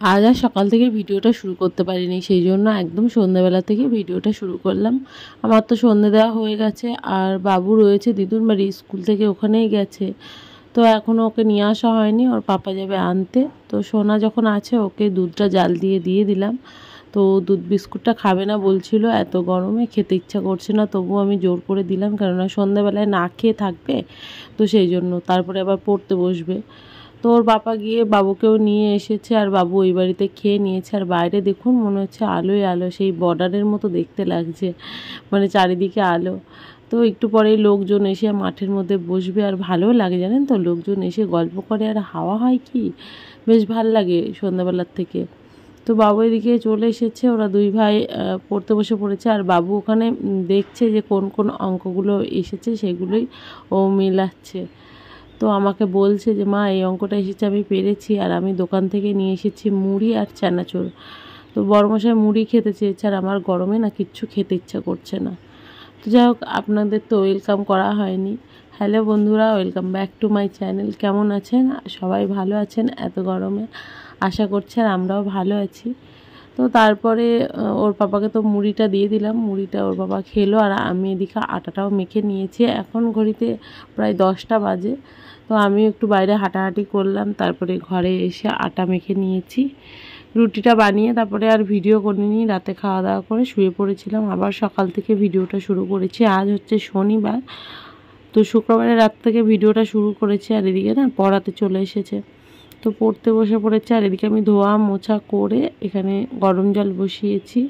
আজ আর সকাল থেকে ভিডিওটা শুরু করতে পারিনি, সেই জন্য একদম সন্ধ্যাবেলা থেকে ভিডিওটা শুরু করলাম। আমার তো সন্ধ্যে দেওয়া হয়ে গেছে, আর বাবু রয়েছে দিদুর বাড়ি, স্কুল থেকে ওখানেই গেছে। তো এখনও ওকে নিয়ে আসা হয়নি, ওর পাপা যাবে আনতে। তো সোনা যখন আছে ওকে দুধটা জাল দিয়ে দিয়ে দিলাম। তো দুধ বিস্কুটটা খাবে না বলছিল, এত গরমে খেতে ইচ্ছা করছে না, তবুও আমি জোর করে দিলাম, কেননা সন্ধ্যাবেলায় না খেয়ে থাকবে, তো সেই জন্য। তারপরে আবার পড়তে বসবে। তো ওর বাবা গিয়ে বাবুকেও নিয়ে এসেছে, আর বাবু ওই বাড়িতে খেয়ে নিয়েছে। আর বাইরে দেখুন, মনে হচ্ছে আলোয় আলো, সেই বর্ডারের মতো দেখতে লাগছে, মানে চারিদিকে আলো। তো একটু পরেই লোকজন এসে মাঠের মধ্যে বসবে, আর ভালোও লাগে জানেন তো, লোকজন এসে গল্প করে আর হাওয়া হয় কি, বেশ ভাল লাগে সন্ধ্যাবেলার থেকে। তো বাবু এদিকে চলে এসেছে, ওরা দুই ভাই পড়তে বসে পড়েছে, আর বাবু ওখানে দেখছে যে কোন কোন অঙ্কগুলো এসেছে সেগুলোই ও মিলাচ্ছে। তো আমাকে বলছে যে মা, এই অঙ্কটা এসেছে, আমি পেরেছি, আর আমি দোকান থেকে নিয়ে এসেছি মুড়ি আর চানাচুর। তো বড়মশাই মুড়ি খেতে চেয়েছে, আর আমার গরমে না কিচ্ছু খেতে ইচ্ছা করছে না। তো যাই হোক, আপনাদের তো ওয়েলকাম করা হয়নি। হ্যালো বন্ধুরা, welcome back to my channel. কেমন আছেন সবাই? ভালো আছেন এত গরমে? আশা করছি আর আমরাও ভালো আছি। তো তারপরে ওর পাপাকে তো মুড়িটা দিয়ে দিলাম, মুড়িটা ওর বাবা খেলো, আর আমি এদিকে আটাটাও মেখে নিয়েছি। এখন ঘড়িতে প্রায় 10টা বাজে। তো আমি একটু বাইরে হাঁটাহাঁটি করলাম, তারপরে ঘরে এসে আটা মেখে নিয়েছি। রুটিটা বানিয়ে তারপরে আর ভিডিও করিনি, রাতে খাওয়া দাওয়া করে শুয়ে পড়েছিলাম। আবার সকাল থেকে ভিডিওটা শুরু করেছি। আজ হচ্ছে শনিবার, তো শুক্রবারের রাত থেকে ভিডিওটা শুরু করেছি। আর এদিকে না পড়াতে চলে এসেছে, তো পড়তে বসে পড়েছে। আর এদিকে আমি ধোয়া মোছা করে এখানে গরম জল বসিয়েছি।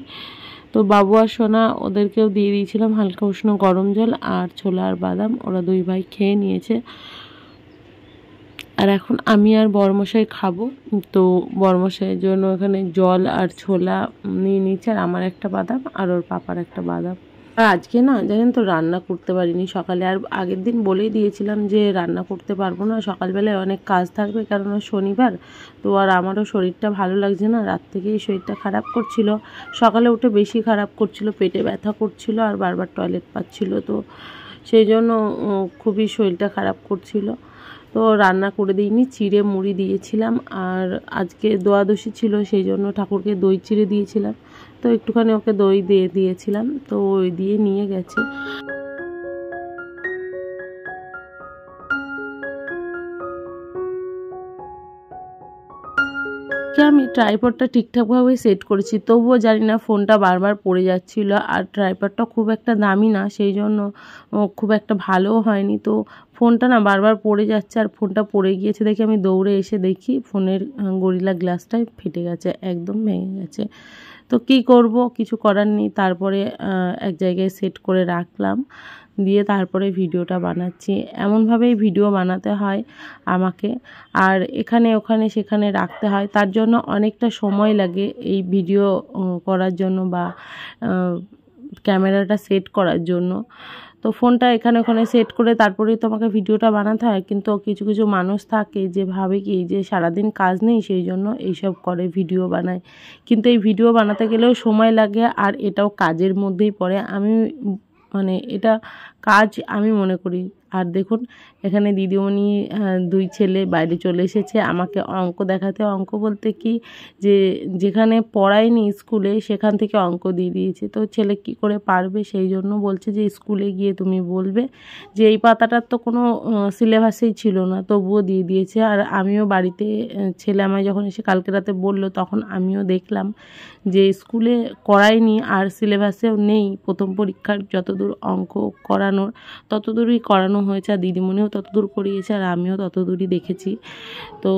তো বাবু আর সোনা ওদেরকেও দিয়ে দিয়েছিলাম হালকা উষ্ণ গরম জল আর ছোলা আর বাদাম, ওরা দুই ভাই খেয়ে নিয়েছে। আর এখন আমি আর বড়মশাই খাবো। তো বড়মশাইয়ের জন্য এখানে জল আর ছোলা নিয়ে নিচ্ছে, আর আমার একটা বাদাম আর ওর পাপার একটা বাদাম। আর আজকে না জানেন তো, রান্না করতে পারিনি সকালে। আর আগের দিন বলেই দিয়েছিলাম যে রান্না করতে পারবো না, সকালবেলায় অনেক কাজ থাকবে, কারণ শনিবার। তো আর আমারও শরীরটা ভালো লাগছে না, রাত থেকেই শরীরটা খারাপ করছিল। সকালে উঠে বেশি খারাপ করছিল, পেটে ব্যথা করছিল, আর বারবার টয়লেট পাচ্ছিল। তো সেই জন্য খুবই শরীরটা খারাপ করছিল। তো রান্না করে দিইনি, চিড়ে মুড়ি দিয়েছিলাম। আর আজকে দোয়াদশী ছিল, সেই জন্য ঠাকুরকে দই চিড়ে দিয়েছিলাম। তো একটুখানি ওকে দই দিয়ে দিয়েছিলাম, তো ওই দিয়ে নিয়ে গেছে। আমি ট্রাইপডটা ঠিকঠাকভাবে সেট করেছি, তবুও জানি না ফোনটা বারবার পড়ে যাচ্ছিল। আর ট্রাইপডটা খুব একটা দামি না, সেই জন্য খুব একটা ভালোও হয়নি। তো ফোনটা না বারবার পড়ে যাচ্ছে, আর ফোনটা পড়ে গিয়েছে দেখে আমি দৌড়ে এসে দেখি ফোনের গরিলা গ্লাসটাই ফেটে গেছে, একদম ভেঙে গেছে। তো কী করব, কিছু করার নেই। তারপরে এক জায়গায় সেট করে রাখলাম, দিয়ে তারপরে ভিডিওটা বানাচ্ছি। এমনভাবেই ভিডিও বানাতে হয় আমাকে, আর এখানে ওখানে সেখানে রাখতে হয়, তার জন্য অনেকটা সময় লাগে এই ভিডিও করার জন্য, বা ক্যামেরাটা সেট করার জন্য। তো ফোনটা এখানে ওখানে সেট করে তারপরেই তো আমাকে ভিডিওটা বানাতে হয়। কিন্তু কিছু কিছু মানুষ থাকে যে ভাবে কি যে সারাদিন কাজ নেই, সেই জন্য এইসব করে, ভিডিও বানায়। কিন্তু এই ভিডিও বানাতে গেলেও সময় লাগে, আর এটাও কাজের মধ্যেই পড়ে। আমি মানে এটা কাজ আমি মনে করি। আর দেখুন এখানে দিদিমণি দুই ছেলে বাইরে চলে এসেছে আমাকে অঙ্ক দেখাতে। অঙ্ক বলতে কি, যে যেখানে পড়ায়নি স্কুলে সেখান থেকে অঙ্ক দিয়ে দিয়েছে। তো ছেলে কি করে পারবে, সেই জন্য বলছে যে স্কুলে গিয়ে তুমি বলবে যে এই পাতাটার তো কোনো সিলেবাসেই ছিল না, তবুও দিয়ে দিয়েছে। আর আমিও বাড়িতে, ছেলে আমায় যখন এসে কালকে রাতে বললো, তখন আমিও দেখলাম যে স্কুলে করায়নি, আর সিলেবাসেও নেই। প্রথম পরীক্ষার যতদূর অঙ্ক করানোর ততদূরই করানো হয়েছে, আর দিদিমণিও ততদূর করিয়েছে, আর আমিও ততদূরই দেখেছি। তো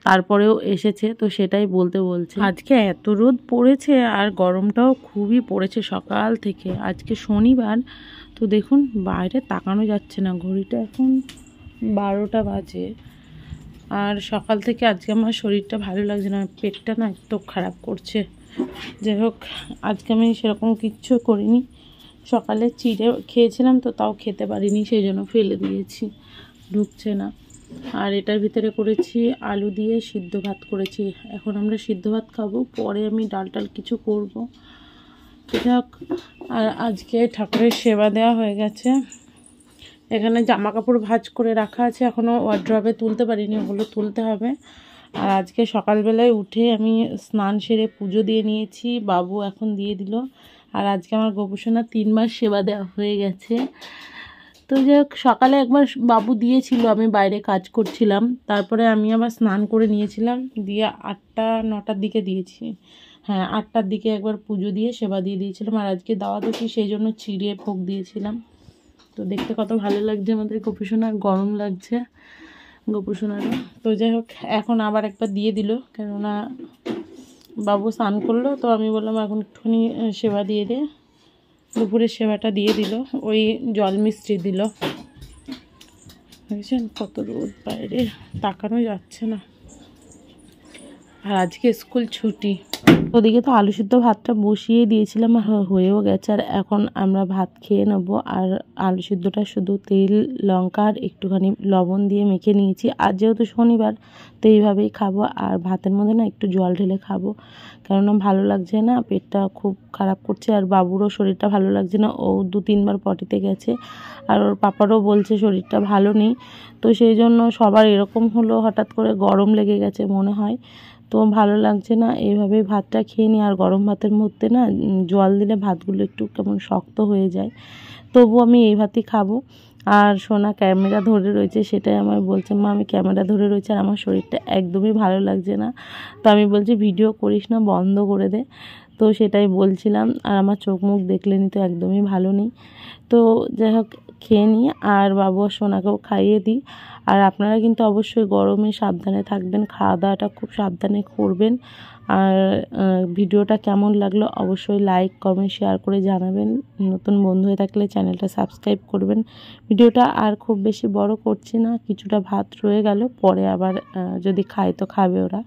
তারপরেও এসেছে, তো সেটাই বলছে। আজকে এত রোদ পড়েছে, আর গরমটাও খুবই পড়েছে সকাল থেকে। আজকে শনিবার, তো দেখুন বাইরে তাকানো যাচ্ছে না, ঘড়িটা এখন 12টা বাজে। আর সকাল থেকে আজকে আমার শরীরটা ভালো লাগছে না, পেটটা না একটু খারাপ করছে। যাই হোক, আজকে আমি সেরকম কিচ্ছু করিনি। সকালে চিড়ে খেয়েছিলাম, তো তাও খেতে পারিনি, সেই জন্য ফেলে দিয়েছি, ঢুকছে না। আর এটার ভিতরে করেছি আলু দিয়ে সিদ্ধ ভাত করেছি। এখন আমরা সিদ্ধ ভাত খাবো, পরে আমি ডাল টাল কিছু করব। যাই হোক, আর আজকে ঠাকুরের সেবা দেওয়া হয়ে গেছে। এখানে জামা কাপড় ভাঁজ করে রাখা আছে, এখনও ওয়ার্ড্রবে তুলতে পারিনি, ওগুলো তুলতে হবে। আর আজকে সকালবেলায় উঠে আমি স্নান সেরে পুজো দিয়ে নিয়েছি, বাবু এখন দিয়ে দিল। আর আজকে আমার গোপুসোনার 3 মাস সেবা দেওয়া হয়ে গেছে। তো যাই হোক, সকালে একবার বাবু দিয়েছিল, আমি বাইরে কাজ করছিলাম, তারপরে আমি আবার স্নান করে নিয়েছিলাম, দিয়ে 8টা-9টার দিকে দিয়েছি। হ্যাঁ, 8টার দিকে একবার পুজো দিয়ে সেবা দিয়ে দিয়েছিলাম। আর আজকে দাওয়াত হচ্ছে, সেই জন্য চিড়ে ভোগ দিয়েছিলাম। তো দেখতে কত ভালো লাগছে আমাদের গোপুসোনার, গরম লাগছে গোপুসোনারও। তো যাই হোক, এখন আবার একবার দিয়ে দিল, কেননা বাবু স্নান করলো। তো আমি বললাম এখন একটুখানি সেবা দিয়ে দে। দুপুরের সেবাটা দিয়ে দিল, ওই জল মিষ্টি দিল। বুঝছেন কত রোদ বাইরে, তাকানো যাচ্ছে না। আর আজকে স্কুল ছুটি। ওদিকে তো আলু সিদ্ধ ভাতটা বসিয়ে দিয়েছিলাম, আর হয়েও গেছে। আর এখন আমরা ভাত খেয়ে নেবো। আর আলু সিদ্ধটা শুধু তেল, লঙ্কা আর একটুখানি লবণ দিয়ে মেখে নিয়েছি। আর যেহেতু শনিবার, তো এইভাবেই খাবো। আর ভাতের মধ্যে না একটু জল ঢেলে খাবো, কেননা ভালো লাগছে না, পেটটা খুব খারাপ করছে। আর বাবুরও শরীরটা ভালো লাগছে না, ও 2-3 বার পটিতে গেছে। আর ওর পাপারও বলছে শরীরটা ভালো নেই। তো সেই জন্য সবার এরকম হলো, হঠাৎ করে গরম লেগে গেছে মনে হয়। তো ভালো লাগছে না, এইভাবেই ভাতটা খেয়ে নিই। আর গরম ভাতের মধ্যে না জল দিলে ভাতগুলো একটু কেমন শক্ত হয়ে যায়, তবু আমি এই ভাতই খাবো। আর সোনা ক্যামেরা ধরে রয়েছে, সেটাই আমার বলছে, মা আমি ক্যামেরা ধরে রয়েছে আর আমার শরীরটা একদমই ভালো লাগছে না। তো আমি বলছি ভিডিও করিস না, বন্ধ করে দে। তো সেটাই বলছিলাম। আর আমার চোখ মুখ দেখলেনি তো একদমই ভালো নেই। তো যাই হোক, খেয়ে নিই আর বাবু আর সোনাকেও খাইয়ে দিই। আর আপনারা কিন্তু অবশ্যই গরমে সাবধানে থাকবেন, খাওয়া দাওয়াটা খুব সাবধানে করবেন। আর ভিডিওটা কেমন লাগলো অবশ্যই লাইক, কমেন্ট, শেয়ার করে জানাবেন। নতুন বন্ধু হয়ে থাকলে চ্যানেলটা সাবস্ক্রাইব করবেন। ভিডিওটা আর খুব বেশি বড় করছি না, কিছুটা ভাত রয়ে গেল, পরে আবার যদি খায় তো খাবে ওরা।